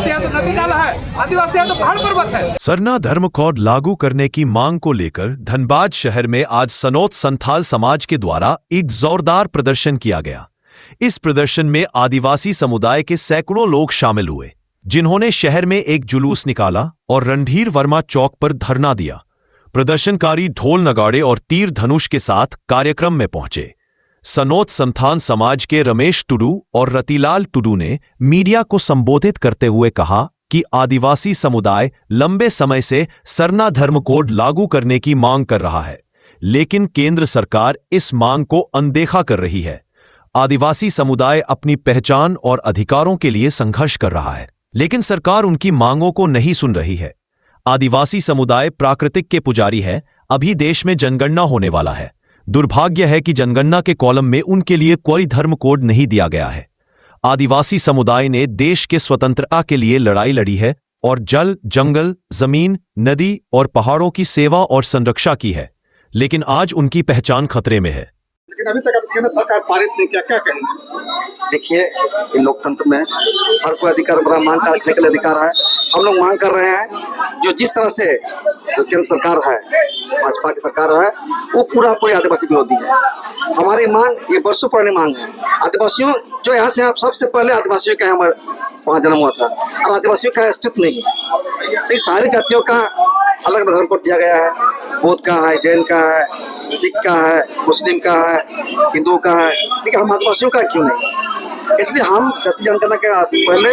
आदिवासी यहाँ तो नदी नाला है, आदिवासी यहाँ तो पहाड़ पर्वत है। सरना धर्म कोड लागू करने की मांग को लेकर धनबाद शहर में आज सनोत संथाल समाज के द्वारा एक जोरदार प्रदर्शन किया गया। इस प्रदर्शन में आदिवासी समुदाय के सैकड़ों लोग शामिल हुए, जिन्होंने शहर में एक जुलूस निकाला और रणधीर वर्मा चौक पर धरना दिया। प्रदर्शनकारी ढोल नगाड़े और तीर धनुष के साथ कार्यक्रम में पहुंचे। सनोत संथान समाज के रमेश टुडू और रतिलाल टुडू ने मीडिया को संबोधित करते हुए कहा कि आदिवासी समुदाय लंबे समय से सरना धर्म कोड लागू करने की मांग कर रहा है, लेकिन केंद्र सरकार इस मांग को अनदेखा कर रही है। आदिवासी समुदाय अपनी पहचान और अधिकारों के लिए संघर्ष कर रहा है, लेकिन सरकार उनकी मांगों को नहीं सुन रही है। आदिवासी समुदाय प्राकृतिक के पुजारी है। अभी देश में जनगणना होने वाला है। दुर्भाग्य है कि जनगणना के कॉलम में उनके लिए कोई धर्म कोड नहीं दिया गया है। आदिवासी समुदाय ने देश के स्वतंत्रता के लिए लड़ाई लड़ी है और जल, जंगल, जमीन, नदी और पहाड़ों की सेवा और संरक्षा की है, लेकिन आज उनकी पहचान खतरे में है। लेकिन अभी तक केंद्र सरकार पारित नहीं किया, क्या कहेंगे? देखिए, इन लोकतंत्र में हर कोई अधिकार बड़ा मांग रखने के लिए अधिकार है। हम लोग मांग कर रहे हैं जो जिस तरह से जो केंद्र सरकार है, भाजपा की सरकार है, वो पूरी आदिवासी विरोधी है। हमारी मांग ये वर्षों पुरानी मांग है। आदिवासियों जो यहाँ से सबसे पहले आदिवासियों का हमारे वहाँ जन्म हुआ था और आदिवासियों का अस्तित्व नहीं है। तो सारी जातियों का अलग धर्म कोड दिया गया है। बौद्ध का है, जैन का है, सिख का है, मुस्लिम का है, हिंदुओं का है, लेकिन हम आदिवासियों का क्यों नहीं? इसलिए हम जाति जनगणना के पहले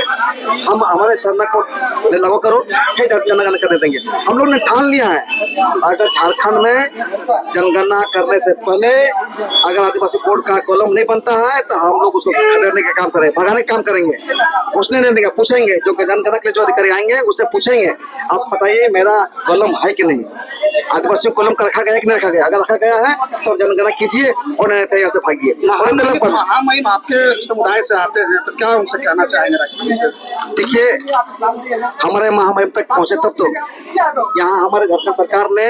हम हमारे सरना कोड लागू करो, फिर जाति जनगणना करने देंगे। हम लोग ने ठान लिया है, अगर झारखंड में जनगणना करने से पहले अगर आदिवासी कोड का कॉलम नहीं बनता है तो हम लोग उसको खदेड़ने का काम करेंगे, भगाने का काम करेंगे। पूछने नहीं देंगे, पूछेंगे जो जनगणना के लिए जो अधिकारी आएंगे उससे पूछेंगे, आप बताइए मेरा कॉलम है कि नहीं, आदिवासियों कॉलम का रखा गया है कि नहीं रखा गया। अगर रखा गया है तो जनगणना कीजिए और नहीं तो यहाँ से भागिए। हम आपके समुदाय से आते हैं तो क्या उनसे कहना चाहेंगे? देखिए, हमारे महामहिम तक पहुंचे तब तो यहाँ हमारे झारखंड सरकार ने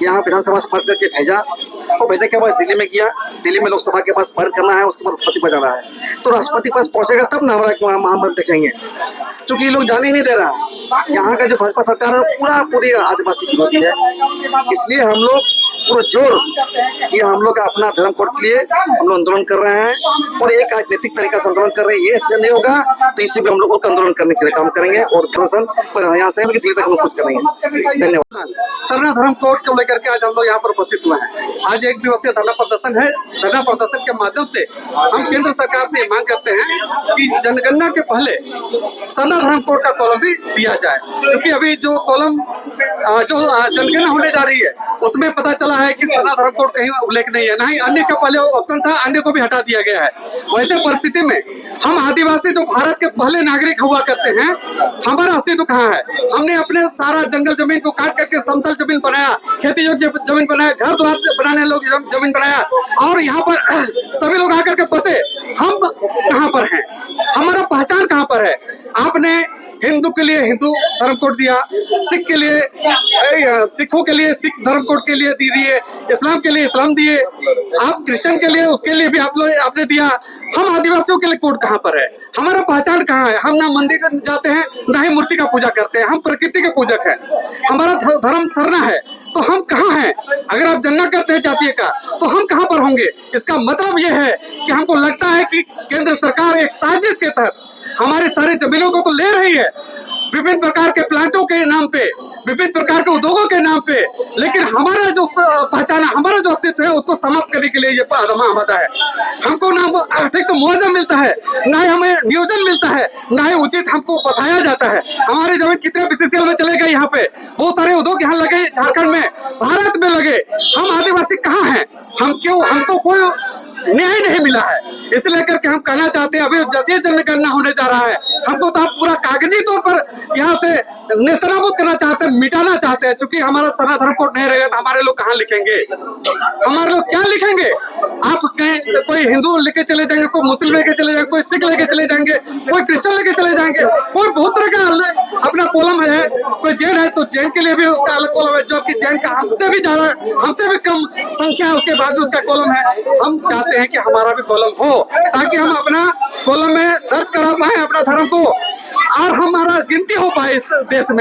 यहाँ विधानसभा से पारित करके भेजा और भेजने के बाद दिल्ली में गया। दिल्ली में लोकसभा के पास पारित करना है, उसके बाद राष्ट्रपति पास जाना है। तो राष्ट्रपति पास पहुंचेगा तब ना हमारा महामहिम देखेंगे, क्योंकि ये लोग जाने ही नहीं दे रहा। यहाँ का जो भाजपा सरकार है पूरी आदिवासी विरोधी है। इसलिए हम लोग पूरा जोर कि हम लोग अपना धर्म कोड के लिए हम लोग आंदोलन कर रहे हैं और एक राजनीतिक तरीका से आंदोलन कर रहे हैं। ये इससे नहीं होगा तो इसी भी हम लोग आंदोलन करने के लिए काम करेंगे और प्रदर्शन पर यहाँ से दिल्ली तक हम लोग कुछ करेंगे। धन्यवाद। सरना धर्म कोड को लेकर के आज हम लोग यहाँ पर उपस्थित हुए हैं। आज एक दिवसीय धरना प्रदर्शन है। धरना प्रदर्शन के माध्यम से हम केंद्र सरकार से मांग करते हैं कि जनगणना के पहले सरना धर्म कोड का कॉलम भी दिया जाए, क्योंकि अभी जो कॉलम जो जनगणना होने जा रही है उसमें पता चला है कि सरना धर्म कोड कहीं उल्लेख नहीं है, नहीं अन्य का पहले ऑप्शन था, अन्य को भी हटा दिया गया है। वैसे परिस्थिति में हम आदिवासी जो भारत के पहले नागरिक हुआ करते हैं, हमारा अस्तित्व कहाँ है? हमने अपने सारा जंगल जमीन को काट करके समतल जमीन बनाया, खेती योग्य जमीन बनाया, घर द्वार बनाने लोग जमीन बनाया और यहाँ पर सभी लोग आकर के बसे। हम कहाँ पर हैं? हमारा पहचान कहाँ पर है? आपने हिंदू के लिए हिंदू धर्म कोड दिया, सिख के लिए सिखों के लिए सिख धर्म कोड के लिए दिए, इस्लाम के लिए इस्लाम दिए, आप क्रिश्चियन के लिए उसके लिए भी आपने दिया। हम आदिवासियों के लिए कोड कहाँ पर है? हमारा पहचान कहाँ है? हम ना मंदिर जाते हैं ना ही मूर्ति का पूजा करते हैं, हम प्रकृति के पूजक हैं। हमारा धर्म सरना है, तो हम कहाँ हैं? अगर आप जनगणना करते हैं जातीय का तो हम कहाँ पर होंगे? इसका मतलब यह है कि हमको लगता है कि केंद्र सरकार एक साजिश के तहत हमारे सारे जमीनों को तो ले रही है, विभिन्न प्रकार के प्लांटों के नाम पे, विभिन्न प्रकार के उद्योगों के नाम पे, लेकिन हमारा जो पहचान है, हमारा जो अस्तित्व है उसको समाप्त करने के लिए ये आदमा है। हमको ना ठीक से मुआवजा मिलता है, ना ही हमें नियोजन मिलता है, ना ही उचित हमको बसाया जाता है। हमारी जमीन कितने बीसीसीएल में चले गए, यहाँ पे बहुत सारे उद्योग यहाँ लगे, झारखंड में, भारत में लगे। हम आदिवासी कहाँ हैं? हम क्यों, हमको कोई न्याय नहीं मिला है। इस लेकर के हम कहना चाहते हैं, अभी जातीय जनगणना होने जा रहा है, हमको तो आप पूरा कागजी तौर पर यहाँ से नेस्तनाबूद करना चाहते हैं, मिटाना चाहते हैं। क्योंकि हमारा सरना धर्म कोड नहीं रहेगा तो हमारे लोग कहाँ लिखेंगे? हमारे लोग क्या लिखेंगे? आप कोई हिंदू लेके चले जाएंगे, कोई मुस्लिम लेके चले जाएंगे, कोई सिख लेके चले जाएंगे, कोई क्रिश्चियन लेके चले जाएंगे, कोई बहुत तरह का अपना कॉलम है। कोई जैन है तो जैन के लिए भी उसका अलग कॉलम है, जो कि जैन का हमसे भी ज्यादा, हमसे भी कम संख्या है, उसके बाद भी उसका कॉलम है। हम चाहते हैं कि हमारा भी कॉलम हो, ताकि हम अपना कॉलम में दर्ज करा पाए अपना धर्म को। और हमारा गिनती हो पाए इस देश में,